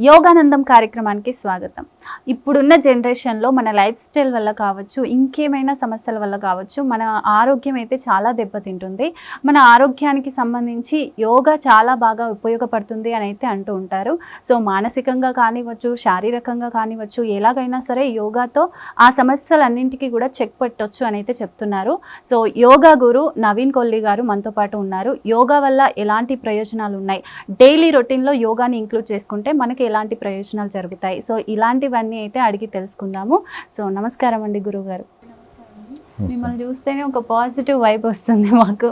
యోగానందం కార్యక్రమానికి స్వాగతం. ఇప్పుడున్న జనరేషన్లో మన లైఫ్ స్టైల్ వల్ల కావచ్చు, ఇంకేమైనా సమస్యల వల్ల కావచ్చు, మన ఆరోగ్యం అయితే చాలా దెబ్బతింటుంది. మన ఆరోగ్యానికి సంబంధించి యోగా చాలా బాగా ఉపయోగపడుతుంది అని అయితే అంటూ ఉంటారు. సో మానసికంగా కానివ్వచ్చు, శారీరకంగా కానివ్వచ్చు, ఎలాగైనా సరే యోగాతో ఆ సమస్యలన్నింటికీ కూడా చెక్ పెట్టవచ్చు అని అయితే చెప్తున్నారు. సో యోగా గురు నవీన్ కొల్లి గారు మనతో పాటు ఉన్నారు. యోగా వల్ల ఎలాంటి ప్రయోజనాలు ఉన్నాయి, డైలీ రొటీన్లో యోగాని ఇంక్లూడ్ చేసుకుంటే మనకి ఎలాంటి ప్రయోజనాలు జరుగుతాయి, సో ఇలాంటివన్నీ అయితే అడిగి తెలుసుకుందాము. సో నమస్కారం అండి గురుగారు. మిమ్మల్ని చూస్తేనే ఒక పాజిటివ్ వైబ్ వస్తుంది మాకు.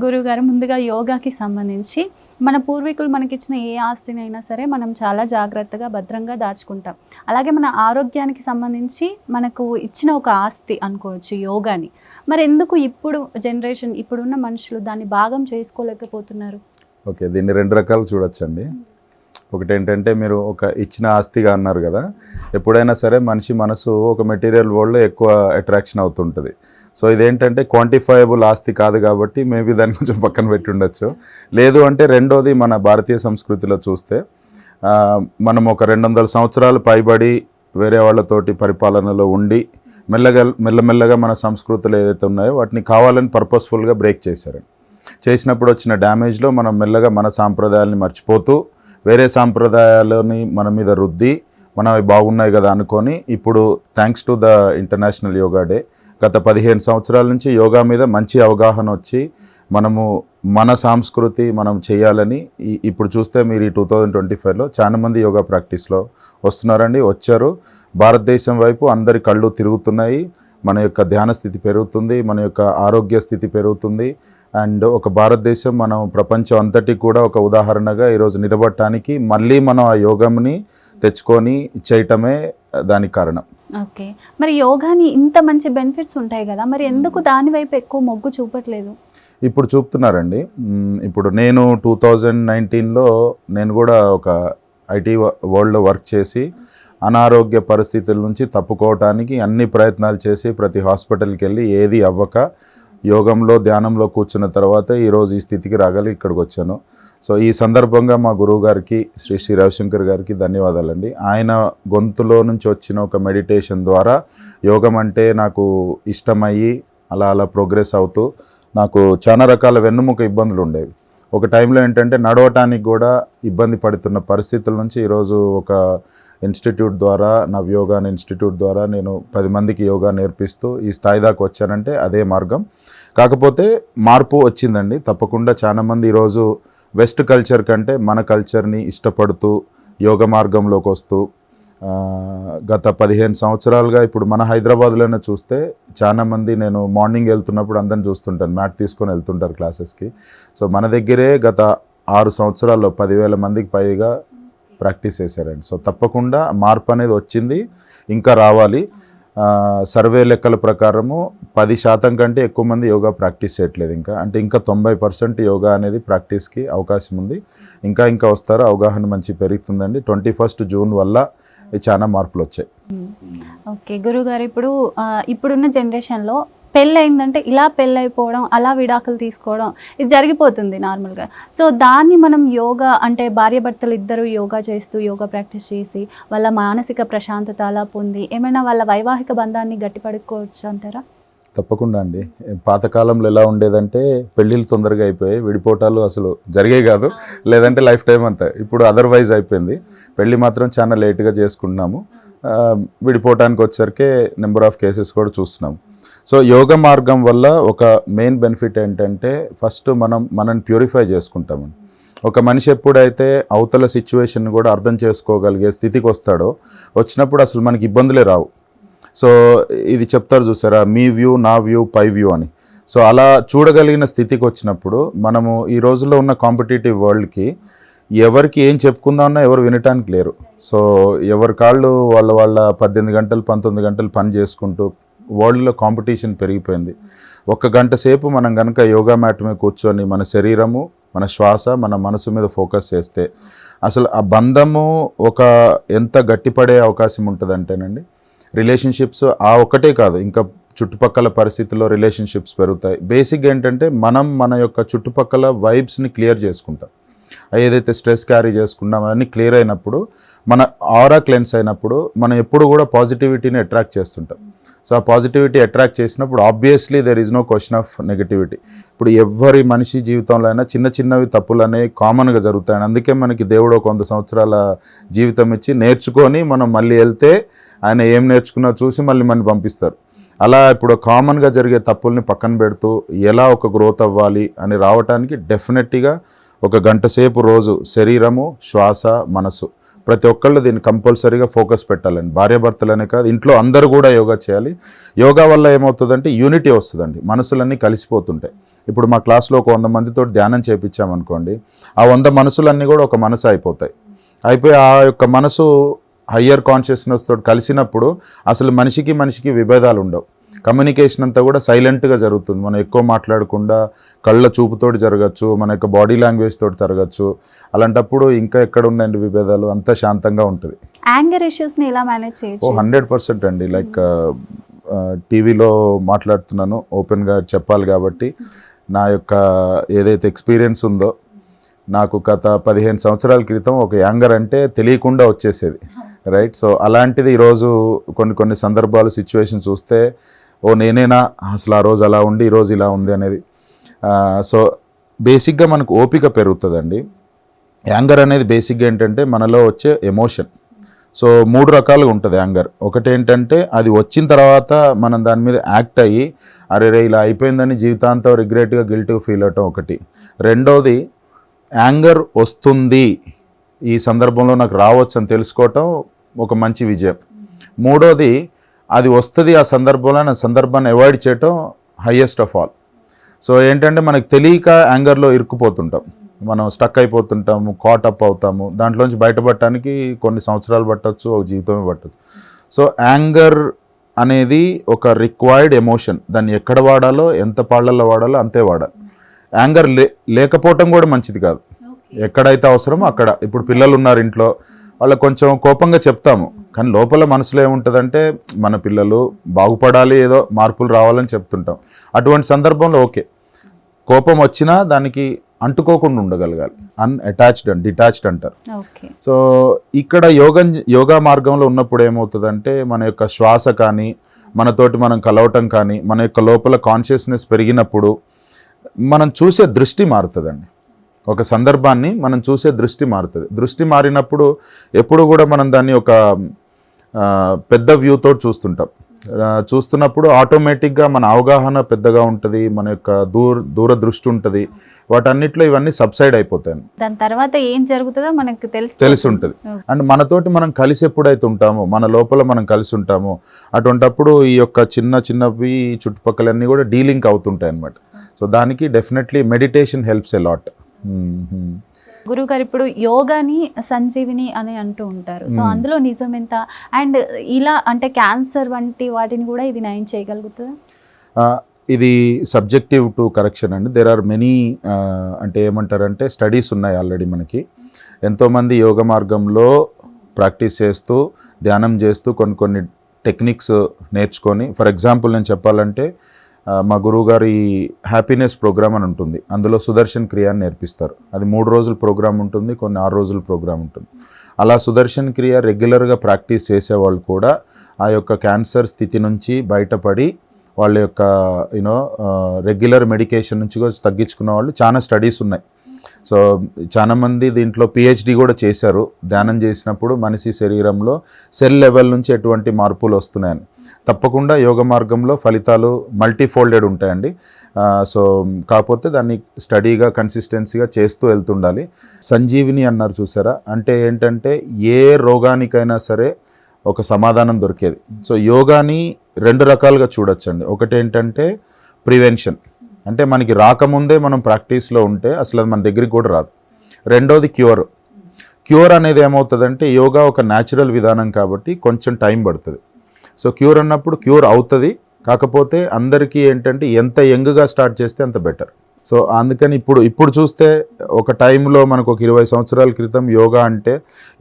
గురుగారు, ముందుగా యోగాకి సంబంధించి మన పూర్వీకులు మనకిచ్చిన ఏ ఆస్తినైనా సరే మనం చాలా జాగ్రత్తగా భద్రంగా దాచుకుంటాం. అలాగే మన ఆరోగ్యానికి సంబంధించి మనకు ఇచ్చిన ఒక ఆస్తి అనుకోవచ్చు యోగాని. మరి ఎందుకు ఇప్పుడు జనరేషన్, ఇప్పుడున్న మనుషులు దాన్ని భాగం చేసుకోలేకపోతున్నారు? ఓకే, దీన్ని రెండు రకాలు చూడొచ్చండి. ఒకటి ఏంటంటే, మీరు ఒక ఇచ్చిన ఆస్తిగా అన్నారు కదా, ఎప్పుడైనా సరే మనిషి మనసు ఒక మెటీరియల్ వరల్డ్లో ఎక్కువ అట్రాక్షన్ అవుతుంటుంది. సో ఇదేంటంటే క్వాంటిఫైయబుల్ ఆస్తి కాదు కాబట్టి మేబీ దాన్ని కొంచెం పక్కన పెట్టి ఉండొచ్చు. లేదు అంటే రెండోది, మన భారతీయ సంస్కృతిలో చూస్తే మనం ఒక 200 సంవత్సరాలు పైబడి వేరే వాళ్ళతోటి పరిపాలనలో ఉండి మెల్లమెల్లగా మన సంస్కృతులు ఏదైతే ఉన్నాయో వాటిని కావాలని పర్పస్ఫుల్గా బ్రేక్ చేసినప్పుడు వచ్చిన డ్యామేజ్లో మనం మెల్లగా మన సాంప్రదాయాలని మర్చిపోతూ వేరే సాంప్రదాయాలని మన మీద రుద్ది మనవి బాగున్నాయి కదా అనుకొని, ఇప్పుడు thanks to the international yoga day గత 15 సంవత్సరాల నుంచి యోగా మీద మంచి అవగాహన వచ్చి మనము మన సంస్కృతి మనం చేయాలని ఇప్పుడు చూస్తే మీరు ఈ 2025లో చాలా మంది యోగా ప్రాక్టీస్లో వస్తున్నారండి, వచ్చారు. భారతదేశం వైపు అందరి కళ్ళు తిరుగుతున్నాయి. మన యొక్క ధ్యాన స్థితి పెరుగుతుంది, మన యొక్క ఆరోగ్య స్థితి పెరుగుతుంది. అండ్ ఒక భారతదేశం మనం ప్రపంచం అంతటి కూడా ఒక ఉదాహరణగా ఈరోజు నిలబడటానికి మళ్ళీ మనం ఆ యోగంని తెచ్చుకొని చేయటమే దానికి కారణం. ఓకే, మరి యోగాని ఇంత మంచి బెనిఫిట్స్ ఉంటాయి కదా, మరి ఎందుకు దాని వైపు ఎక్కువ మొగ్గు చూపట్లేదు? ఇప్పుడు చూపుతున్నారండి. ఇప్పుడు నేను 2019లో నేను కూడా ఒక ఐటీ వరల్డ్లో వర్క్ చేసి అనారోగ్య పరిస్థితుల నుంచి తప్పుకోవటానికి అన్ని ప్రయత్నాలు చేసి ప్రతి హాస్పిటల్కి వెళ్ళి ఏది అవ్వక యోగంలో ధ్యానంలో కూర్చున్న తర్వాత ఈరోజు ఈ స్థితికి రాగలిగి ఇక్కడికి వచ్చాను. సో ఈ సందర్భంగా మా గురువు గారికి శ్రీ రవిశంకర్ గారికి ధన్యవాదాలండి. ఆయన గొంతులో నుంచి వచ్చిన ఒక మెడిటేషన్ ద్వారా యోగం అంటే నాకు ఇష్టమయ్యి అలా ప్రోగ్రెస్ అవుతూ నాకు చాలా రకాల వెన్నుముక ఇబ్బందులు ఉండేవి. ఒక టైంలో ఏంటంటే నడవటానికి కూడా ఇబ్బంది పడుతున్న పరిస్థితుల నుంచి ఈరోజు ఒక ఇన్స్టిట్యూట్ ద్వారా, నవయోగా ఇన్స్టిట్యూట్ ద్వారా నేను 10 మందికి యోగా నేర్పిస్తూ ఈ స్థాయి దాకా వచ్చానంటే అదే మార్గం. కాకపోతే మార్పు వచ్చిందండి తప్పకుండా. చాలామంది ఈరోజు వెస్ట్ కల్చర్ కంటే మన కల్చర్ని ఇష్టపడుతూ యోగ మార్గంలోకి వస్తూ గత 15 సంవత్సరాలుగా ఇప్పుడు మన హైదరాబాద్లోనే చూస్తే చాలామంది, నేను మార్నింగ్ వెళ్తున్నప్పుడు అందరిని చూస్తుంటాను, మ్యాట్ తీసుకొని వెళ్తుంటారు క్లాసెస్కి. సో మన దగ్గరే గత 6 సంవత్సరాల్లో 10,000 మందికి పైగా ప్రాక్టీస్ చేశారండి. సో తప్పకుండా మార్పు అనేది వచ్చింది, ఇంకా రావాలి. సర్వే లెక్కల ప్రకారము 10% కంటే ఎక్కువ మంది యోగా ప్రాక్టీస్ చేయట్లేదు ఇంకా. అంటే ఇంకా 90% యోగా అనేది ప్రాక్టీస్కి అవకాశం ఉంది. ఇంకా వస్తారు, అవగాహన మంచి పెరుగుతుందండి. 21 జూన్ వల్ల చాలా మార్పులు వచ్చాయి. ఓకే గురుగారు, ఇప్పుడున్న జనరేషన్లో పెళ్ళయిందంటే ఇలా పెళ్ళైపోవడం, అలా విడాకులు తీసుకోవడం ఇది జరిగిపోతుంది నార్మల్గా. సో దాన్ని మనం యోగా అంటే భార్యాభర్తలు ఇద్దరు యోగా చేస్తూ, యోగా ప్రాక్టీస్ చేసి వాళ్ళ మానసిక ప్రశాంతత అలా పొంది ఏమైనా వాళ్ళ వైవాహిక బంధాన్ని గట్టిపడుకోవచ్చు అంటారా? తప్పకుండా అండి. పాతకాలంలో ఎలా ఉండేదంటే పెళ్ళిళ్ళు తొందరగా అయిపోయాయి, విడిపోవటాలు అసలు జరిగే కాదు, లేదంటే లైఫ్ టైం అంతా. ఇప్పుడు అదర్వైజ్ అయిపోయింది. పెళ్ళి మాత్రం చాలా లేట్గా చేసుకుంటున్నాము, విడిపోవటానికి వచ్చేసరికి నెంబర్ ఆఫ్ కేసెస్ కూడా చూస్తున్నాము. సో యోగ మార్గం వల్ల ఒక మెయిన్ బెనిఫిట్ ఏంటంటే, ఫస్ట్ మనల్ని ప్యూరిఫై చేసుకుంటామని. ఒక మనిషి ఎప్పుడైతే అవతల సిచ్యువేషన్ కూడా అర్థం చేసుకోగలిగే స్థితికి వస్తాడో, వచ్చినప్పుడు అసలు మనకి ఇబ్బందులే రావు. సో ఇది చెప్తారు చూసారా, మీ వ్యూ నా వ్యూ పై వ్యూ అని. సో అలా చూడగలిగిన స్థితికి వచ్చినప్పుడు మనము ఈ రోజుల్లో ఉన్న కాంపిటేటివ్ వరల్డ్కి ఎవరికి ఏం చెప్పుకుందామన్నా ఎవరు వినటానికి లేరు. సో ఎవరి కాళ్ళు వాళ్ళ 18 గంటలు 19 గంటలు పని చేసుకుంటూ వరల్డ్లో కాంపిటీషన్ పెరిగిపోయింది. 1 గంట సేపు మనం కనుక యోగా మ్యాట్ మీద కూర్చొని మన శరీరము, మన శ్వాస, మన మనసు మీద ఫోకస్ చేస్తే అసలు ఆ బంధము ఒక ఎంత గట్టిపడే అవకాశం ఉంటుందంటేనండి, రిలేషన్షిప్స్ ఆ ఒక్కటే కాదు, ఇంకా చుట్టుపక్కల పరిస్థితుల్లో రిలేషన్షిప్స్ పెరుగుతాయి. బేసిక్గా ఏంటంటే మన యొక్క చుట్టుపక్కల వైబ్స్ని క్లియర్ చేసుకుంటాం. ఏదైతే స్ట్రెస్ క్యారీ చేసుకున్నామో అవన్నీ క్లియర్ అయినప్పుడు, మన ఆరా క్లెన్స్ అయినప్పుడు మనం ఎప్పుడు కూడా పాజిటివిటీని అట్రాక్ట్ చేస్తుంటాం. సో ఆ పాజిటివిటీ అట్రాక్ట్ చేసినప్పుడు obviously there is no question of negativity. ఇప్పుడు ఎవరి మనిషి జీవితంలో అయినా చిన్న చిన్నవి తప్పులు అనేవి కామన్గా జరుగుతాయి. అందుకే మనకి దేవుడు ఒక 100 సంవత్సరాల జీవితం ఇచ్చి నేర్చుకొని మనం మళ్ళీ వెళ్తే ఆయన ఏం నేర్చుకున్నా చూసి మళ్ళీ మనని పంపిస్తారు. అలా ఇప్పుడు కామన్గా జరిగే తప్పుల్ని పక్కన పెడుతూ ఎలా ఒక గ్రోత్ అవ్వాలి అని రావటానికి డెఫినెట్గా ఒక గంట సేపు రోజు శరీరము, శ్వాస, మనసు ప్రతి ఒక్కళ్ళు దీన్ని కంపల్సరీగా ఫోకస్ పెట్టాలండి. భార్యాభర్తలనే కాదు, ఇంట్లో అందరూ కూడా యోగా చేయాలి. యోగా వల్ల ఏమవుతుందంటే యూనిటీ వస్తుందండి, మనసులన్నీ కలిసిపోతుంటాయి. ఇప్పుడు మా క్లాస్లో ఒక 100 మందితో ధ్యానం చేయించామనుకోండి, ఆ 100 మనసులన్నీ కూడా ఒక మనసు అయిపోతాయి. అయిపోయి ఆ యొక్క మనసు హయ్యర్ కాన్షియస్నెస్ తోటి కలిసినప్పుడు అసలు మనిషికి విభేదాలు ఉండవు. కమ్యూనికేషన్ అంతా కూడా సైలెంట్గా జరుగుతుంది. మనం ఎక్కువ మాట్లాడకుండా కళ్ళ చూపుతోటి జరగచ్చు, మన యొక్క బాడీ లాంగ్వేజ్ తోటి జరగచ్చు. అలాంటప్పుడు ఇంకా ఎక్కడ ఉన్నాయండి విభేదాలు, అంతా శాంతంగా ఉంటుంది. యాంగర్ ఇష్యూస్ని ఎలా మేనేజ్ చేయొచ్చు? 100% అండి. లైక్ టీవీలో మాట్లాడుతున్నాను, ఓపెన్గా చెప్పాలి కాబట్టి నా యొక్క ఏదైతే ఎక్స్పీరియన్స్ ఉందో, నాకు గత 15 సంవత్సరాల క్రితం ఒక యాంగర్ అంటే తెలియకుండా వచ్చేసేది, రైట్. సో అలాంటిది ఈరోజు కొన్ని సందర్భాలు, సిచ్యువేషన్ చూస్తే నేనేనా అసలు ఆ రోజు అలా ఉండి ఈరోజు ఇలా ఉంది అనేది. సో బేసిక్గా మనకు ఓపిక పెరుగుతుందండి. యాంగర్ అనేది బేసిక్గా ఏంటంటే మనలో వచ్చే ఎమోషన్. సో 3 రకాలుగా ఉంటుంది యాంగర్. ఒకటి ఏంటంటే అది వచ్చిన తర్వాత మనం దాని మీద యాక్ట్ అయ్యి అరే ఇలా అయిపోయిందని జీవితాంతం రిగ్రెట్గా, గిల్ట్గా ఫీల్ అవటం ఒకటి. రెండోది యాంగర్ వస్తుంది, ఈ సందర్భంలో నాకు రావచ్చు అని తెలుసుకోవటం ఒక మంచి విజయం. మూడోది అది వస్తుంది ఆ సందర్భంలో, ఆ సందర్భాన్ని అవాయిడ్ చేయటం హైయెస్ట్ ఆఫ్ ఆల్. సో ఏంటంటే మనకు తెలియక యాంగర్లో ఇరుక్కుపోతుంటాం, మనం స్టక్ అయిపోతుంటాము, కాట్ అప్ అవుతాము. దాంట్లోంచి బయటపడటానికి కొన్ని సంవత్సరాలు పట్టవచ్చు, ఒక జీవితమే పట్టవచ్చు. సో యాంగర్ అనేది ఒక రిక్వైర్డ్ ఎమోషన్. దాన్ని ఎక్కడ వాడాలో, ఎంత పాళ్ళల్లో వాడాలో అంతే వాడాలి. యాంగర్ లేకపోవటం కూడా మంచిది కాదు. ఎక్కడైతే అవసరమో అక్కడ. ఇప్పుడు పిల్లలు ఉన్నారు ఇంట్లో, వాళ్ళకి కొంచెం కోపంగా చెప్తాము, కానీ లోపల మనసులో ఏముంటుందంటే మన పిల్లలు బాగుపడాలి, ఏదో మార్పులు రావాలని చెప్తుంటాం. అటువంటి సందర్భంలో ఓకే, కోపం వచ్చినా దానికి అంటుకోకుండా ఉండగలగాలి. అన్అటాచ్డ్ అండ్ డిటాచ్డ్ అంటారు. సో ఇక్కడ యోగా మార్గంలో ఉన్నప్పుడు ఏమవుతుందంటే మన యొక్క శ్వాస కానీ, మనతోటి మనం కలవటం కానీ, మన యొక్క లోపల కాన్షియస్నెస్ పెరిగినప్పుడు మనం చూసే దృష్టి మారుతుందండి. ఒక సందర్భాన్ని మనం చూసే దృష్టి మారుతుంది. దృష్టి మారినప్పుడు ఎప్పుడు కూడా మనం దాన్ని ఒక పెద్ద వ్యూతో చూస్తున్నప్పుడు ఆటోమేటిక్గా మన అవగాహన పెద్దగా ఉంటుంది, మన యొక్క దూరదృష్టి ఉంటుంది. వాటన్నిటిలో ఇవన్నీ సబ్సైడ్ అయిపోతాయి. దాని తర్వాత ఏం జరుగుతుందో మనకు తెలిసి ఉంటుంది. అండ్ మనతోటి మనం కలిసి ఎప్పుడైతే ఉంటామో, మన లోపల మనం కలిసి ఉంటామో, అటువంటప్పుడు ఈ యొక్క చిన్నవి చుట్టుపక్కలన్నీ కూడా డీలింక్ అవుతుంటాయి అన్నమాట. సో దానికి definitely meditation helps a lot. గురుగారు, ఇప్పుడు యోగాని సంజీవిని అని అంటూ ఉంటారు. సో అందులో నిజం ఎంత? అండ్ ఇలా అంటే క్యాన్సర్ వంటి వాటిని కూడా ఇది నయం చేయగలుగుతుందా? ఇది సబ్జెక్టివ్ టు కరెక్షన్ అండి. దేర్ ఆర్ మెనీ అంటే ఏమంటారంటే స్టడీస్ ఉన్నాయి ఆల్రెడీ. మనకి ఎంతోమంది యోగ మార్గంలో ప్రాక్టీస్ చేస్తూ, ధ్యానం చేస్తూ కొన్ని టెక్నిక్స్ నేర్చుకొని, ఫర్ ఎగ్జాంపుల్ నేను చెప్పాలంటే మా గురువుగారు ఈ హ్యాపీనెస్ ప్రోగ్రామ్ అని ఉంటుంది, అందులో సుదర్శన్ క్రియ అని నేర్పిస్తారు. అది 3 రోజుల ప్రోగ్రామ్ ఉంటుంది, కొన్ని 6 రోజుల ప్రోగ్రామ్ ఉంటుంది. అలా సుదర్శన్ క్రియ రెగ్యులర్గా ప్రాక్టీస్ చేసేవాళ్ళు కూడా ఆ యొక్క క్యాన్సర్ స్థితి నుంచి బయటపడి వాళ్ళ యొక్క రెగ్యులర్ మెడికేషన్ నుంచి కూడా తగ్గించుకున్న వాళ్ళు చాలా స్టడీస్ ఉన్నాయి. సో చాలామంది దీంట్లో పిహెచ్డి కూడా చేశారు. ధ్యానం చేసినప్పుడు మనిషి శరీరంలో సెల్ లెవెల్ నుంచి ఎటువంటి మార్పులు వస్తున్నాయని. తప్పకుండా యోగ మార్గంలో ఫలితాలు మల్టీఫోల్డెడ్ ఉంటాయండి. సో కాకపోతే దాన్ని స్టడీగా, కన్సిస్టెన్సీగా చేస్తూ వెళ్తుండాలి. సంజీవిని అన్నారు చూసారా, అంటే ఏంటంటే ఏ రోగానికైనా సరే ఒక సమాధానం దొరికేది. సో యోగాని 2 రకాలుగా చూడొచ్చండి. ఒకటి ఏంటంటే ప్రివెన్షన్, అంటే మనకి రాకముందే మనం ప్రాక్టీస్లో ఉంటే అసలు అది మన దగ్గరికి కూడా రాదు. రెండోది క్యూర్ అనేది ఏమవుతుందంటే యోగా ఒక న్యాచురల్ విధానం కాబట్టి కొంచెం టైం పడుతుంది. సో క్యూర్ అన్నప్పుడు క్యూర్ అవుతుంది, కాకపోతే అందరికీ ఏంటంటే ఎంత యంగ్గా స్టార్ట్ చేస్తే అంత బెటర్. సో అందుకని ఇప్పుడు చూస్తే ఒక టైంలో మనకు ఒక 20 సంవత్సరాల క్రితం యోగా అంటే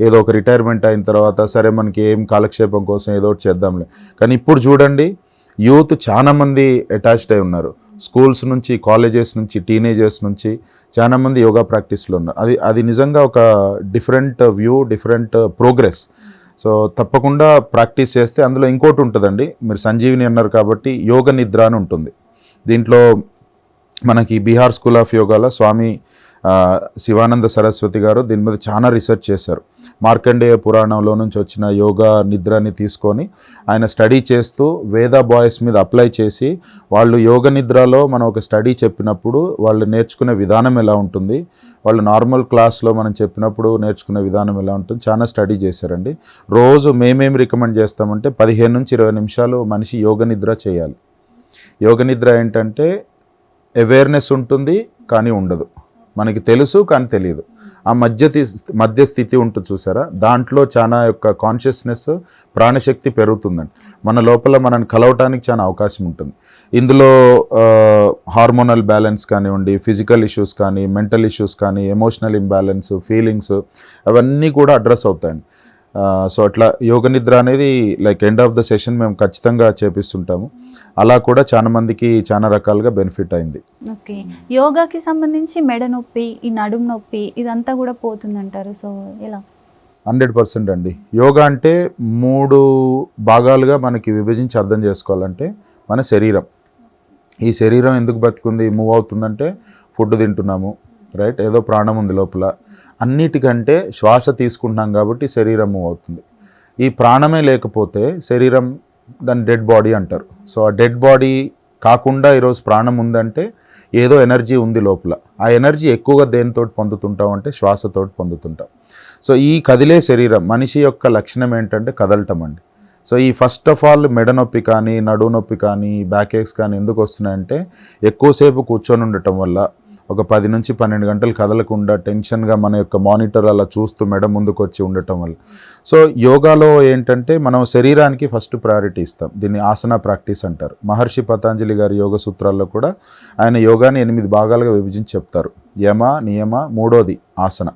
ఏదో ఒక రిటైర్మెంట్ అయిన తర్వాత సరే మనకి ఏం కాలక్షేపం కోసం ఏదో ఒకటి చేద్దాంలే. కానీ ఇప్పుడు చూడండి, యూత్ చాలామంది అటాచ్డ్ అయి ఉన్నారు. స్కూల్స్ నుంచి, కాలేజెస్ నుంచి, టీనేజర్స్ నుంచి చాలామంది యోగా ప్రాక్టీస్లో ఉన్నారు. అది నిజంగా ఒక different view, different progress. So తప్పకుండా ప్రాక్టీస్ చేస్తే అందులో ఇంకోటి ఉంటుందండి. మీరు సంజీవిని అన్నారు కాబట్టి యోగ నిద్ర అని ఉంటుంది. దీంట్లో మనకి బీహార్ స్కూల్ ఆఫ్ యోగాలో స్వామి శివానంద సరస్వతి గారు దీని మీద చాలా రీసెర్చ్ చేశారు. మార్కండేయ పురాణంలో నుంచి వచ్చిన యోగా నిద్రని తీసుకొని ఆయన స్టడీ చేస్తూ వేద బాయ్స్ మీద అప్లై చేసి, వాళ్ళు యోగ నిద్రలో మనం ఒక స్టడీ చెప్పినప్పుడు వాళ్ళు నేర్చుకునే విధానం ఎలా ఉంటుంది, వాళ్ళు నార్మల్ క్లాస్లో మనం చెప్పినప్పుడు నేర్చుకునే విధానం ఎలా ఉంటుంది, చాలా స్టడీ చేశారండి. రోజు మేమేమి రికమెండ్ చేస్తామంటే 15 నుంచి 20 నిమిషాలు మనిషి యోగ నిద్ర చేయాలి. యోగ నిద్ర ఏంటంటే అవేర్నెస్ ఉంటుంది కానీ ఉండదు, మనకి తెలుసు కానీ తెలియదు. ఆ మధ్య స్థితి ఉంటుంది చూసారా, దాంట్లో చాలా యొక్క కాన్షియస్నెస్, ప్రాణశక్తి పెరుగుతుందండి. మన లోపల మనని కలవటానికి చాలా అవకాశం ఉంటుంది. ఇందులో హార్మోనల్ బ్యాలెన్స్ కానివ్వండి, ఫిజికల్ ఇష్యూస్ కానీ, మెంటల్ ఇష్యూస్ కానీ, ఎమోషనల్ ఇంబ్యాలెన్స్, ఫీలింగ్స్ అవన్నీ కూడా అడ్రస్ అవుతాయండి. సో అట్లా యోగ నిద్ర అనేది like end of the session మేము ఖచ్చితంగా చేపిస్తుంటాము. అలా కూడా చాలా మందికి చాలా రకాలుగా బెనిఫిట్ అయింది. ఓకే, యోగాకి సంబంధించి మెడ నొప్పి, ఈ నడుము నొప్పి ఇదంతా కూడా పోతుందంటారు. సో ఎలా? 100% అండి. యోగా అంటే 3 భాగాలుగా మనకి విభజించి అర్థం చేసుకోవాలంటే మన శరీరం. ఈ శరీరం ఎందుకు బతుకుంది, మూవ్ అవుతుందంటే ఫుడ్ తింటున్నాము, రైట్, ఏదో ప్రాణం ఉంది లోపల. అన్నిటికంటే శ్వాస తీసుకుంటున్నాం కాబట్టి శరీరం మూవ్ అవుతుంది. ఈ ప్రాణమే లేకపోతే శరీరం దాన్ని డెడ్ బాడీ అంటారు. సో ఆ డెడ్ బాడీ కాకుండా ఈరోజు ప్రాణం ఉందంటే ఏదో ఎనర్జీ ఉంది లోపల. ఆ ఎనర్జీ ఎక్కువగా దేనితో పొందుతుంటాం అంటే శ్వాసతో పొందుతుంటాం. సో ఈ కదిలే శరీరం మనిషి యొక్క లక్షణం ఏంటంటే కదలటం అండి. సో ఈ ఫస్ట్ ఆఫ్ ఆల్ మెడ నొప్పి కానీ, నడుము నొప్పి కానీ, బ్యాక్ ఏక్స్ కానీ ఎందుకు వస్తున్నాయంటే ఎక్కువసేపు కూర్చొని ఉండటం వల్ల, ఒక 10 నుంచి 12 గంటలు కదలకుండా టెన్షన్గా మన యొక్క మానిటర్ అలా చూస్తూ మెడ ముందుకు వచ్చి ఉండటం వల్ల. సో యోగాలో ఏంటంటే మనం శరీరానికి ఫస్ట్ ప్రయారిటీ ఇస్తాం. దీన్ని ఆసన ప్రాక్టీస్ అంటారు. మహర్షి పతంజలి గారి యోగ సూత్రాల్లో కూడా ఆయన యోగాని 8 భాగాలుగా విభజించి చెప్తారు. యమ, నియమ, 3వది ఆసన.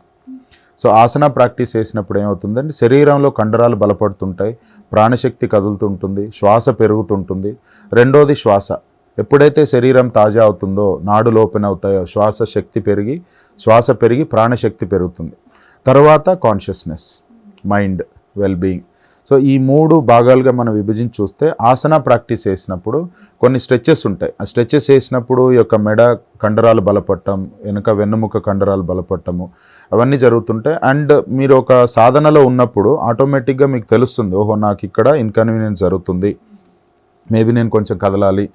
సో ఆసన ప్రాక్టీస్ చేసినప్పుడు ఏమవుతుందంటే శరీరంలో కండరాలు బలపడుతుంటాయి, ప్రాణశక్తి కదులుతుంటుంది, శ్వాస పెరుగుతుంటుంది. 2వది శ్వాస. ఎప్పుడైతే శరీరం తాజా అవుతుందో, నాడులు ఓపెన్ అవుతాయో, శ్వాస పెరిగి ప్రాణశక్తి పెరుగుతుంది. తర్వాత కాన్షియస్నెస్, మైండ్, వెల్బీయింగ్. సో ఈ 3 భాగాలుగా మనం విభజించి చూస్తే ఆసన ప్రాక్టీస్ చేసినప్పుడు కొన్ని స్ట్రెచెస్ ఉంటాయి. ఆ స్ట్రెచెస్ చేసినప్పుడు ఈ యొక్క మెడ కండరాలు బలపడటం, వెనుక వెన్నుముక కండరాలు బలపడటము అవన్నీ జరుగుతుంటాయి. అండ్ మీరు ఒక సాధనలో ఉన్నప్పుడు ఆటోమేటిక్గా మీకు తెలుస్తుంది, ఓహో నాకు ఇక్కడ ఇన్కన్వీనియన్స్ జరుగుతుంది, మేబీ నేను కొంచెం కదలాలి.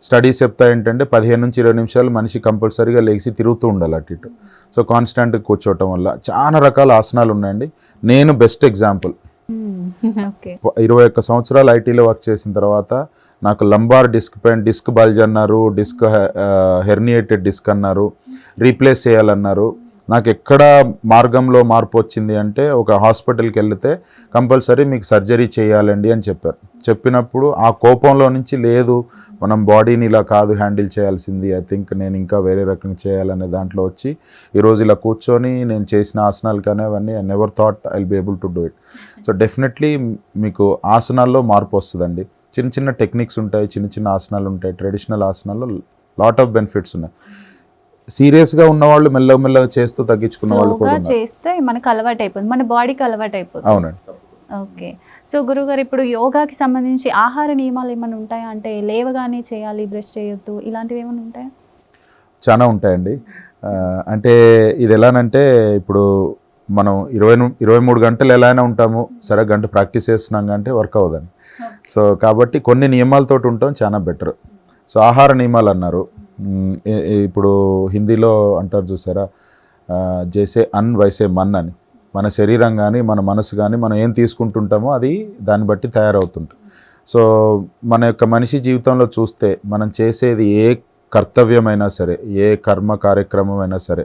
స్టడీస్ చెప్తా ఏంటంటే 15 నుంచి 20 నిమిషాలు మనిషి కంపల్సరీగా లేచి తిరుగుతూ ఉండాలి అటు ఇటు. సో కాన్స్టాంట్గా కూర్చోవటం వల్ల చాలా రకాల ఆసనాలు ఉన్నాయండి. నేను బెస్ట్ ఎగ్జాంపుల్. 21 సంవత్సరాలు ఐటీలో వర్క్ చేసిన తర్వాత నాకు lumbar disc pain, disc bulge అన్నారు, డిస్క్ హెర్నియేటెడ్ డిస్క్ అన్నారు, రీప్లేస్ చేయాలన్నారు. నాకు ఎక్కడ మార్గంలో మార్పు వచ్చింది అంటే ఒక హాస్పిటల్కి వెళితే కంపల్సరీ మీకు సర్జరీ చేయాలండి అని చెప్పారు. చెప్పినప్పుడు ఆ కోపంలో నుంచి లేదు, మనం బాడీని ఇలా కాదు హ్యాండిల్ చేయాల్సింది, ఐ థింక్ నేను ఇంకా వేరే రకంగా చేయాలనే దాంట్లో వచ్చి ఈరోజు ఇలా కూర్చొని నేను చేసిన ఆసనాలు కానీ అవన్నీ I never thought I will be able to do it. So definitely మీకు ఆసనాల్లో మార్పు వస్తుందండి. చిన్న చిన్న టెక్నిక్స్ ఉంటాయి, చిన్న చిన్న ఆసనాలు ఉంటాయి. ట్రెడిషనల్ ఆసనాల్లో లాట్ ఆఫ్ బెనిఫిట్స్ ఉన్నాయి. సీరియస్గా ఉన్నవాళ్ళు మెల్లగా చేస్తూ తగ్గించుకున్న వాళ్ళు కూడా చేస్తే మనకు అలవాటు అయిపోతుంది, మన బాడీకి అలవాటు అయిపోతుంది. అవునండి. ఓకే, సో గురుగారు ఇప్పుడు యోగాకి సంబంధించి ఆహార నియమాలు ఏమైనా ఉంటాయా? అంటే లేవగానే చేయాలి, బ్రష్ చేయొద్దు, ఇలాంటివి ఏమైనా ఉంటాయా? చాలా ఉంటాయండి. అంటే ఇది ఎలానంటే ఇప్పుడు మనం 23 గంటలు ఎలా అయినా ఉంటాము, సరే గంట ప్రాక్టీస్ చేస్తున్నాం అంటే వర్క్ అవ్వదండి. సో కాబట్టి కొన్ని నియమాలతో ఉండటం చాలా బెటర్. సో ఆహార నియమాలు అన్నారు. ఇప్పుడు హిందీలో అంటారు చూసారా, జైసే అన్ వైసే మన్ అని. మన శరీరం కానీ మన మనసు కానీ మనం ఏం తీసుకుంటుంటామో అది దాన్ని బట్టి తయారవుతుంటుంది. సో మన యొక్క మనిషి జీవితంలో చూస్తే మనం చేసేది ఏ కర్తవ్యమైనా సరే, ఏ కర్మ కార్యక్రమం అయినా సరే,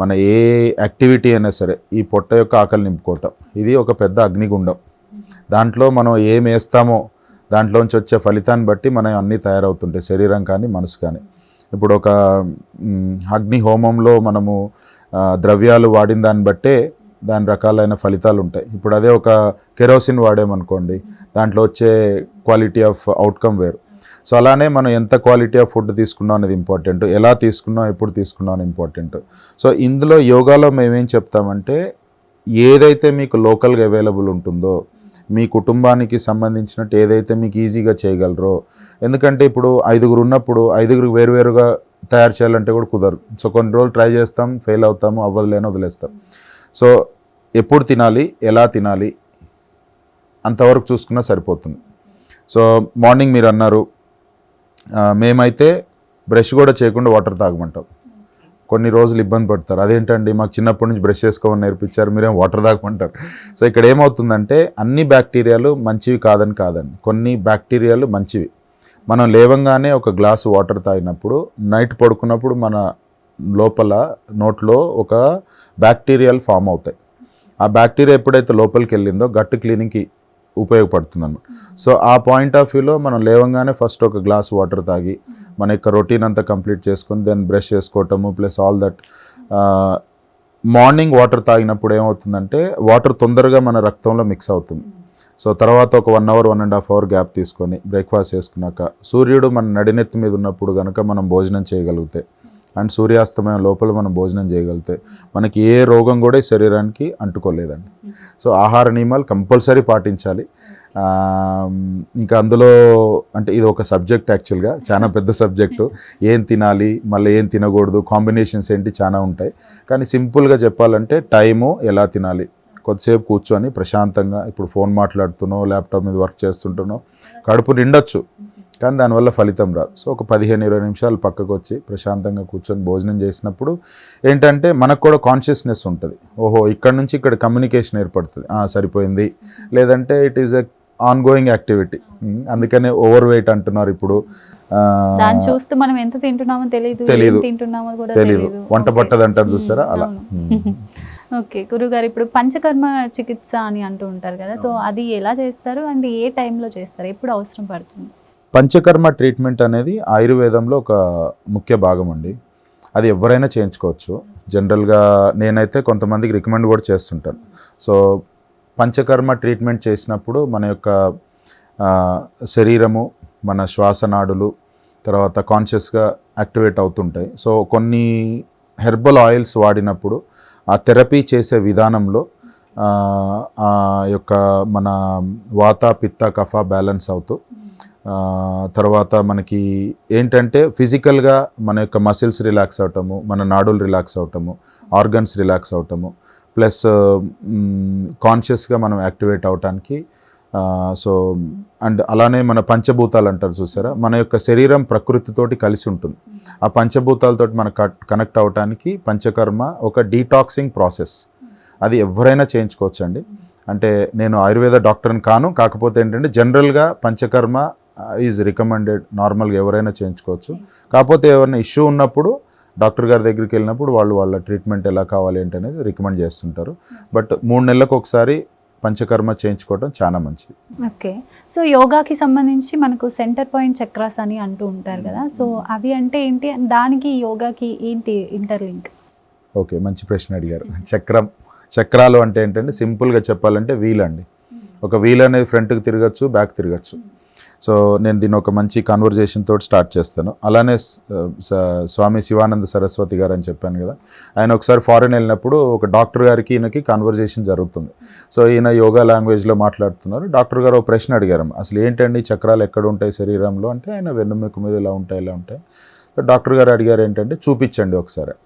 మన ఏ యాక్టివిటీ అయినా సరే, ఈ పొట్ట యొక్క ఆకలి నింపుకోవటం ఇది ఒక పెద్ద అగ్నిగుండం. దాంట్లో మనం ఏం వేస్తామో దాంట్లోంచి వచ్చే ఫలితాన్ని బట్టి మనం అన్నీ తయారవుతుంటాయి, శరీరం కానీ మనసు కానీ. ఇప్పుడు ఒక అగ్ని హోమంలో మనము ద్రవ్యాలు వాడిన దాన్ని బట్టే దాని రకాలైన ఫలితాలు ఉంటాయి. ఇప్పుడు అదే ఒక కెరోసిన్ వాడామనుకోండి, దాంట్లో వచ్చే క్వాలిటీ ఆఫ్ అవుట్కమ్ వేరు. సో అలానే మనం ఎంత క్వాలిటీ ఆఫ్ ఫుడ్ తీసుకున్నాం అనేది ఇంపార్టెంట్, ఎలా తీసుకున్నాం, ఎప్పుడు తీసుకున్నాం అని ఇంపార్టెంట్. సో ఇందులో యోగాలో మేమేం చెప్తామంటే ఏదైతే మీకు లోకల్గా అవైలబుల్ ఉంటుందో, మీ కుటుంబానికి సంబంధించినట్టు ఏదైతే మీకు ఈజీగా చేయగలరో, ఎందుకంటే ఇప్పుడు 5గురు ఉన్నప్పుడు 5గురికి వేరువేరుగా తయారు చేయాలంటే కూడా కుదరదు. సో కొన్ని రోజులు ట్రై చేస్తాం, ఫెయిల్ అవుతాము, అవ్వదులేని వదిలేస్తాం. సో ఎప్పుడు తినాలి, ఎలా తినాలి అంతవరకు చూసుకున్నా సరిపోతుంది. సో మార్నింగ్ మీరు అన్నారు, మేమైతే బ్రష్ కూడా చేయకుండా వాటర్ తాగమంటాం. కొన్ని రోజులు ఇబ్బంది పడతారు, అదేంటండి మాకు చిన్నప్పటి నుంచి బ్రష్ చేసుకోమని నేర్పించారు, మీరేం వాటర్ తాగమంటారు. సో ఇక్కడ ఏమవుతుందంటే అన్ని బ్యాక్టీరియాలు మంచివి కాదండి, కొన్ని బ్యాక్టీరియాలు మంచివి. మనం లేవంగానే ఒక గ్లాసు వాటర్ తాగినప్పుడు నైట్ పడుకున్నప్పుడు మన లోపల నోట్లో ఒక బ్యాక్టీరియాలు ఫామ్ అవుతాయి. ఆ బ్యాక్టీరియా ఎప్పుడైతే లోపలికి వెళ్ళిందో గట్ క్లీనింగ్కి ఉపయోగపడుతుంది అన్నమాట. సో ఆ పాయింట్ ఆఫ్ వ్యూలో మనం లేవంగానే ఫస్ట్ ఒక గ్లాస్ వాటర్ తాగి మన యొక్క రొటీన్ అంతా కంప్లీట్ చేసుకొని దెన్ బ్రష్ చేసుకోవటము plus all that. Morning water తాగినప్పుడు ఏమవుతుందంటే వాటర్ తొందరగా మన రక్తంలో మిక్స్ అవుతుంది. సో తర్వాత ఒక 1 అవర్ 1.5 అవర్ గ్యాప్ తీసుకొని బ్రేక్ఫాస్ట్ చేసుకున్నాక సూర్యుడు మన నడినెత్తి మీద ఉన్నప్పుడు కనుక మనం భోజనం చేయగలిగితే అండ్ సూర్యాస్తమయం లోపల మనం భోజనం చేయగలిగితే మనకి ఏ రోగం కూడా ఈ శరీరానికి అంటుకోలేదండి. సో ఆహార నియమాలు కంపల్సరీ పాటించాలి. ఇంకా అందులో అంటే ఇది ఒక సబ్జెక్ట్, యాక్చువల్గా చాలా పెద్ద సబ్జెక్టు. ఏం తినాలి, మళ్ళీ ఏం తినకూడదు, కాంబినేషన్స్ ఏంటి చాలా ఉంటాయి. కానీ సింపుల్గా చెప్పాలంటే టైము, ఎలా తినాలి, కొద్దిసేపు కూర్చొని ప్రశాంతంగా, ఇప్పుడు ఫోన్ మాట్లాడుతున్నావు, ల్యాప్టాప్ మీద వర్క్ చేస్తుంటున్నావు, కడుపు నిండొచ్చు కానీ దానివల్ల ఫలితం రాదు. సో ఒక 15-20 నిమిషాలు పక్కకు వచ్చి ప్రశాంతంగా కూర్చొని భోజనం చేసినప్పుడు ఏంటంటే మనకు కూడా కాన్షియస్నెస్ ఉంటుంది. ఓహో ఇక్కడ నుంచి ఇక్కడ కమ్యూనికేషన్ ఏర్పడుతుంది, సరిపోయింది. లేదంటే it is a on going activity. అందుకనే ఓవర్ వెయిట్ అంటున్నారు ఇప్పుడు. దాన్ని చూస్తూ మనం ఎంత తింటున్నామో తెలియదు, వంట పట్టదు అంటారు చూసారా, అలా. ఓకే గురుగారు, ఇప్పుడు పంచకర్మ చికిత్స అని అంటూ ఉంటారు కదా, సో అది ఎలా చేస్తారు అండ్ ఏ టైంలో చేస్తారు, ఎప్పుడు అవసరం పడుతుంది? పంచకర్మ ట్రీట్మెంట్ అనేది ఆయుర్వేదంలో ఒక ముఖ్య భాగం అండి. అది ఎవరైనా చేయించుకోవచ్చు. జనరల్గా నేనైతే కొంతమందికి రికమెండ్ కూడా చేస్తుంటాను. సో పంచకర్మ ట్రీట్మెంట్ చేసినప్పుడు మన యొక్క శరీరము, మన శ్వాసనాడులు తర్వాత కాన్షియస్గా యాక్టివేట్ అవుతుంటాయి. సో కొన్ని హెర్బల్ ఆయిల్స్ వాడినప్పుడు ఆ థెరపీ చేసే విధానంలో ఆ యొక్క మన వాత పిత్త కఫ బ్యాలెన్స్ అవుతూ తర్వాత మనకి ఏంటంటే ఫిజికల్గా మన యొక్క మసిల్స్ రిలాక్స్ అవటము, మన నాడులు రిలాక్స్ అవటము, ఆర్గన్స్ రిలాక్స్ అవటము, ప్లస్ కాన్షియస్గా మనం యాక్టివేట్ అవటానికి. సో అండ్ అలానే మన పంచభూతాలు అంటారు చూసారా, మన యొక్క శరీరం ప్రకృతితోటి కలిసి ఉంటుంది. ఆ పంచభూతాలతోటి మన కనెక్ట్ అవటానికి పంచకర్మ ఒక డీటాక్సింగ్ ప్రాసెస్. అది ఎవరైనా చేయించుకోవచ్చు అండి. అంటే నేను ఆయుర్వేద డాక్టర్ని కాను, కాకపోతే ఏంటంటే జనరల్గా పంచకర్మ ఈజ్ రికమెండెడ్, నార్మల్గా ఎవరైనా చేయించుకోవచ్చు. కాకపోతే ఎవరైనా ఇష్యూ ఉన్నప్పుడు డాక్టర్ గారి దగ్గరికి వెళ్ళినప్పుడు వాళ్ళ ట్రీట్మెంట్ ఎలా కావాలి ఏంటనేది రికమెండ్ చేస్తుంటారు. బట్ 3 నెలలకు ఒకసారి పంచకర్మ చేయించుకోవడం చాలా మంచిది. ఓకే, సో యోగాకి సంబంధించి మనకు సెంటర్ పాయింట్ చక్రాస్ అని అంటూ ఉంటారు కదా, సో అవి అంటే ఏంటి, దానికి యోగాకి ఏంటి ఇంటర్లింక్? ఓకే, మంచి ప్రశ్న అడిగారు. చక్రాలు అంటే ఏంటంటే సింపుల్గా చెప్పాలంటే వీల్ అండి. ఒక వీల్ అనేది ఫ్రంట్కి తిరగచ్చు, బ్యాక్ తిరగచ్చు. సో నేను దీన్ని ఒక మంచి కాన్వర్జేషన్ తోటి స్టార్ట్ చేస్తాను. అలానే స్వామి శివానంద సరస్వతి గారు అని చెప్పాను కదా, ఆయన ఒకసారి ఫారెన్ వెళ్ళినప్పుడు ఒక డాక్టర్ గారికి ఈయనకి కాన్వర్జేషన్ జరుగుతుంది. సో ఈయన యోగా లాంగ్వేజ్లో మాట్లాడుతున్నారు. డాక్టర్ గారు ఒక ప్రశ్న అడిగారు, అసలు ఏంటండి చక్రాలు ఎక్కడ ఉంటాయి శరీరంలో అంటే, ఆయన వెన్నుముక మీద ఇలా ఉంటాయి. సో డాక్టర్ గారు అడిగారు ఏంటంటే చూపించండి ఒకసారి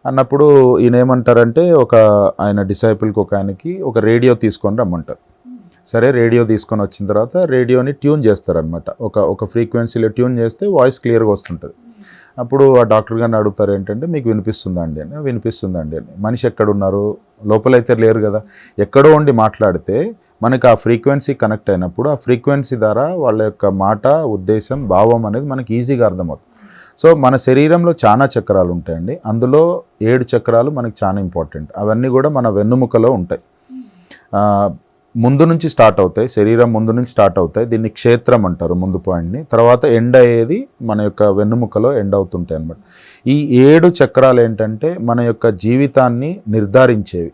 అన్నప్పుడు ఈయన ఏమంటారంటే, ఆయన డిసైపుల్కి ఒక ఆయనకి ఒక రేడియో తీసుకొని రమ్మంటారు. సరే రేడియో తీసుకొని వచ్చిన తర్వాత రేడియోని ట్యూన్ చేస్తారనమాట. ఒక ఫ్రీక్వెన్సీలో ట్యూన్ చేస్తే వాయిస్ క్లియర్గా వస్తుంటుంది. అప్పుడు ఆ డాక్టర్ గారిని అడుగుతారు ఏంటంటే, మీకు వినిపిస్తుందండి అని. వినిపిస్తుందండి అని. మనిషి ఎక్కడున్నారు, లోపలైతే లేరు కదా, ఎక్కడో ఉండి మాట్లాడితే మనకి ఆ ఫ్రీక్వెన్సీ కనెక్ట్ అయినప్పుడు ఆ ఫ్రీక్వెన్సీ ద్వారా వాళ్ళ యొక్క మాట, ఉద్దేశం, భావం అనేది మనకి ఈజీగా అర్థమవుతుంది. సో మన శరీరంలో చాలా చక్రాలు ఉంటాయండి. అందులో 7 చక్రాలు మనకి చాలా ఇంపార్టెంట్. అవన్నీ కూడా మన వెన్నుముకలో ఉంటాయి. ముందు నుంచి స్టార్ట్ అవుతాయి, శరీరం ముందు నుంచి స్టార్ట్ అవుతాయి. దీన్ని క్షేత్రం అంటారు ముందు పాయింట్ని. తర్వాత ఎండ్ అయ్యేది మన యొక్క వెన్నుముకలో ఎండ్ అవుతుంటాయి అన్నమాట. ఈ 7 చక్రాలు ఏంటంటే మన యొక్క జీవితాన్ని నిర్ధారించేవి.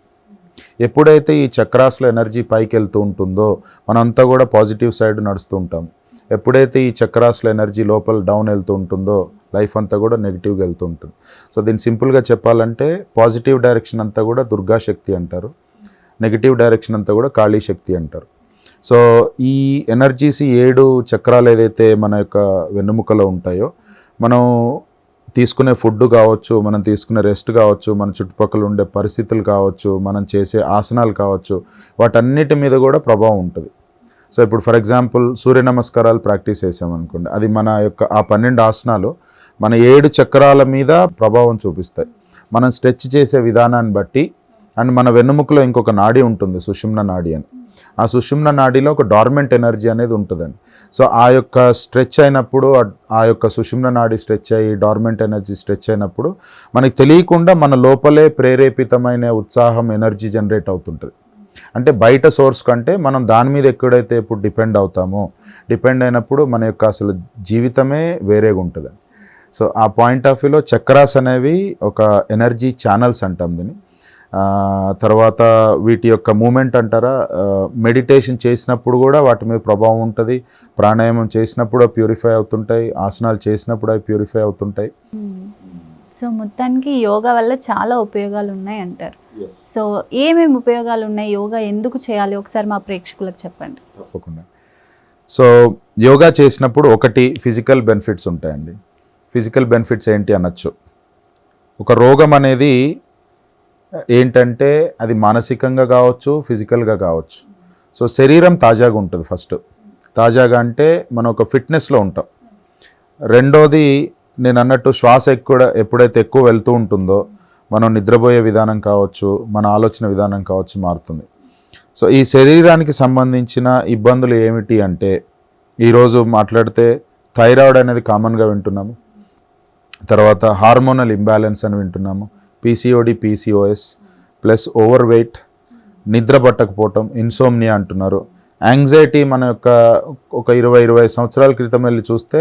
ఎప్పుడైతే ఈ చక్రాస్లో ఎనర్జీ పైకి వెళ్తూ ఉంటుందో మనంతా కూడా పాజిటివ్ సైడ్ నడుస్తూ ఉంటాం. ఎప్పుడైతే ఈ చక్రాస్లో ఎనర్జీ లోపల డౌన్ వెళ్తూ ఉంటుందో లైఫ్ అంతా కూడా నెగిటివ్గా వెళ్తూ ఉంటుంది. సో దీన్ని సింపుల్గా చెప్పాలంటే పాజిటివ్ డైరెక్షన్ అంతా కూడా దుర్గా శక్తి అంటారు, నెగిటివ్ డైరెక్షన్ అంతా కూడా కాళీ శక్తి అంటారు. సో ఈ ఎనర్జీస్ 7 చక్రాలు ఏదైతే మన యొక్క వెన్నుముకలో ఉంటాయో, మనం తీసుకునే ఫుడ్ కావచ్చు, మనం తీసుకునే రెస్ట్ కావచ్చు, మన చుట్టుపక్కల ఉండే పరిస్థితులు కావచ్చు, మనం చేసే ఆసనాలు కావచ్చు, వాటన్నిటి మీద కూడా ప్రభావం ఉంటుంది. సో ఇప్పుడు ఫర్ ఎగ్జాంపుల్ సూర్య నమస్కారాలు ప్రాక్టీస్ చేసామనుకోండి, అది మన యొక్క ఆ 12 ఆసనాలు మన 7 చక్రాల మీద ప్రభావం చూపిస్తాయి. మనం స్ట్రెచ్ చేసే విధానాన్ని బట్టి. అండ్ మన వెన్నుముకలో ఇంకొక నాడి ఉంటుంది, సుషుమ్న నాడి అని. ఆ సుషుమ్న నాడిలో ఒక డార్మెంట్ ఎనర్జీ అనేది ఉంటుందండి. సో ఆ యొక్క స్ట్రెచ్ అయినప్పుడు, ఆ యొక్క సుషుమ్న నాడి స్ట్రెచ్ అయ్యి డార్మెంట్ ఎనర్జీ స్ట్రెచ్ అయినప్పుడు మనకి తెలియకుండా మన లోపలే ప్రేరేపితమైన ఉత్సాహం ఎనర్జీ జనరేట్ అవుతుంటుంది. అంటే బయట సోర్స్ కంటే మనం దాని మీద ఎక్కడైతే ఇప్పుడు డిపెండ్ అవుతామో, డిపెండ్ అయినప్పుడు మన యొక్క అసలు జీవితమే వేరేగా ఉంటుంది. సో ఆ పాయింట్ ఆఫ్ వ్యూలో చక్రాస్ అనేవి ఒక ఎనర్జీ ఛానల్స్ అంటాం దీన్ని. తర్వాత వీటి యొక్క మూమెంట్ అంటారా, మెడిటేషన్ చేసినప్పుడు కూడా వాటి మీద ప్రభావం ఉంటుంది, ప్రాణాయామం చేసినప్పుడు ప్యూరిఫై అవుతుంటాయి, ఆసనాలు చేసినప్పుడు అవి ప్యూరిఫై అవుతుంటాయి. సో మొత్తానికి యోగా వల్ల చాలా ఉపయోగాలు ఉన్నాయి అంటారు. సో ఏమేమి ఉపయోగాలు ఉన్నాయి, యోగా ఎందుకు చేయాలి, ఒకసారి మా ప్రేక్షకులకు చెప్పండి. తప్పకుండా. సో యోగా చేసినప్పుడు ఒకటి ఫిజికల్ బెనిఫిట్స్ ఉంటాయండి. ఫిజికల్ బెనిఫిట్స్ ఏంటి అనొచ్చు. ఒక రోగం అనేది ఏంటంటే అది మానసికంగా కావచ్చు, ఫిజికల్గా కావచ్చు. సో శరీరం తాజాగా ఉంటుంది. ఫస్ట్ తాజాగా అంటే మనం ఒక ఫిట్నెస్లో ఉంటాం. రెండోది నేను అన్నట్టు శ్వాస ఎప్పుడైతే ఎక్కువ వెళ్తూ ఉంటుందో మనం నిద్రపోయే విధానం కావచ్చు, మన ఆలోచన విధానం కావచ్చు మారుతుంది. సో ఈ శరీరానికి సంబంధించిన ఇబ్బందులు ఏమిటి అంటే, ఈరోజు మాట్లాడితే థైరాయిడ్ అనేది కామన్గా వింటున్నాము, తర్వాత హార్మోనల్ ఇంబ్యాలెన్స్ అని వింటున్నాము, PCOD, PCOS plus over weight, నిద్ర పట్టకపోవటం, ఇన్సోమ్నియా అంటున్నారు. యాంగ్జైటీ మన యొక్క ఒక 20-25 సంవత్సరాల క్రితం వెళ్ళి చూస్తే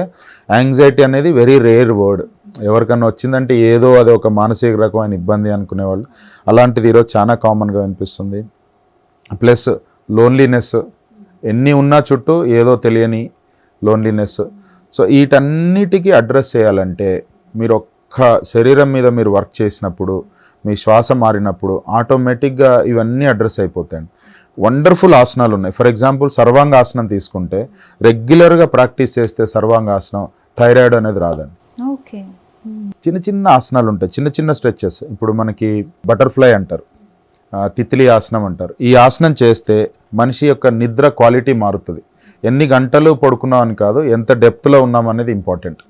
యాంగ్జైటీ అనేది వెరీ రేర్ వర్డ్. ఎవరికన్నా వచ్చిందంటే ఏదో అది ఒక మానసిక రకమైన ఇబ్బంది అనుకునేవాళ్ళు. అలాంటిది ఈరోజు చాలా కామన్గా వినిపిస్తుంది. ప్లస్ లోన్లీనెస్, ఎన్ని ఉన్నా చుట్టూ ఏదో తెలియని లోన్లీనెస్. సో వీటన్నిటికీ అడ్రస్ చేయాలంటే మీరు శరీరం మీద మీరు వర్క్ చేసినప్పుడు, మీ శ్వాస మారినప్పుడు ఆటోమేటిక్గా ఇవన్నీ అడ్రస్ అయిపోతాయండి. వండర్ఫుల్ ఆసనాలు ఉన్నాయి. ఫర్ ఎగ్జాంపుల్ సర్వాంగాసనం తీసుకుంటే రెగ్యులర్గా ప్రాక్టీస్ చేస్తే సర్వాంగాసనం థైరాయిడ్ అనేది రాదండి. ఓకే. చిన్న చిన్న ఆసనాలు ఉంటాయి, చిన్న చిన్న స్ట్రెచెస్. ఇప్పుడు మనకి బటర్ఫ్లై అంటారు, తిత్లీ ఆసనం అంటారు. ఈ ఆసనం చేస్తే మనిషి యొక్క నిద్ర క్వాలిటీ మారుతుంది. ఎన్ని గంటలు పడుకున్నాం అని కాదు, ఎంత డెప్త్లో ఉన్నాం అనేది ఇంపార్టెంట్.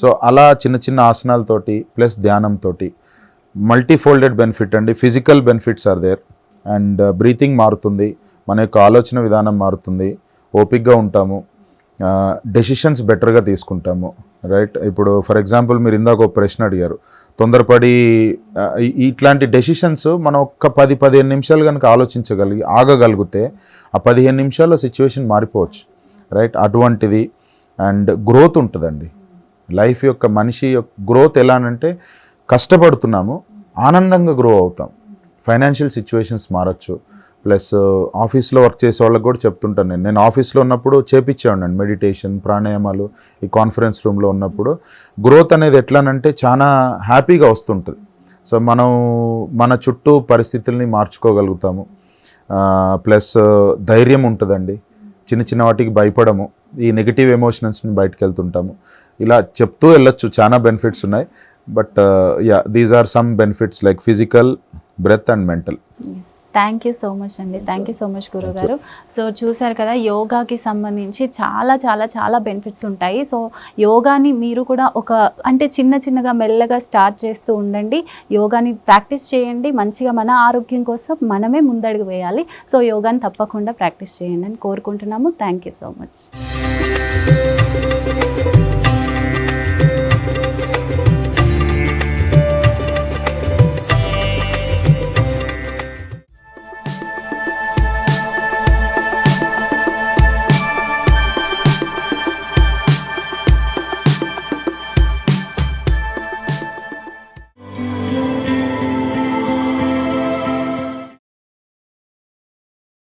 సో అలా చిన్న చిన్న ఆసనాలతోటి ప్లస్ ధ్యానంతోటి మల్టీఫోల్డెడ్ బెనిఫిట్ అండి. Physical benefits are there and breathing మారుతుంది, మన యొక్క ఆలోచన విధానం మారుతుంది, ఓపిక్గా ఉంటాము, డెసిషన్స్ బెటర్గా తీసుకుంటాము. రైట్. ఇప్పుడు ఫర్ ఎగ్జాంపుల్ మీరు ఇందాక ఒక ప్రశ్న అడిగారు, తొందరపడి ఇట్లాంటి డెసిషన్స్ మనం ఒక్క 10-15 నిమిషాలు కనుక ఆగగలిగితే ఆ 15 నిమిషాల్లో సిచ్యువేషన్ మారిపోవచ్చు. రైట్. అటువంటిది. అండ్ గ్రోత్ ఉంటుందండి. లైఫ్ యొక్క మనిషి యొక్క గ్రోత్ ఎలానంటే కష్టపడుతున్నాము, ఆనందంగా గ్రో అవుతాం. ఫైనాన్షియల్ సిచ్యువేషన్స్ మారచ్చు. ప్లస్ ఆఫీస్లో వర్క్ చేసే వాళ్ళకి కూడా చెప్తుంటాను నేను ఆఫీస్లో ఉన్నప్పుడు చేపించేవాడిని మెడిటేషన్, ప్రాణాయామాలు. ఈ కాన్ఫరెన్స్ రూమ్లో ఉన్నప్పుడు గ్రోత్ అనేది ఎట్లానంటే చాలా హ్యాపీగా వస్తుంటుంది. సో మనం మన చుట్టూ పరిస్థితుల్ని మార్చుకోగలుగుతాము. ప్లస్ ధైర్యం ఉంటుందండి, చిన్న చిన్న వాటికి భయపడము, ఈ నెగిటివ్ ఎమోషన్స్ని బయటకు వెళ్తుంటాము. ఇలా చెప్తూ వెళ్ళొచ్చు, చాలా బెనిఫిట్స్ ఉన్నాయి. But these are some benefits like physical, breath and mental. Thank you so much అండి. థ్యాంక్ యూ సో మచ్ గురుగారు. సో చూసారు కదా, యోగాకి సంబంధించి చాలా చాలా చాలా బెనిఫిట్స్ ఉంటాయి. సో యోగాని మీరు కూడా అంటే చిన్నగా మెల్లగా స్టార్ట్ చేస్తూ ఉండండి. యోగాని ప్రాక్టీస్ చేయండి. మంచిగా మన ఆరోగ్యం కోసం మనమే ముందడుగు వేయాలి. సో యోగాని తప్పకుండా ప్రాక్టీస్ చేయండి అని కోరుకుంటున్నాము. Thank you so much.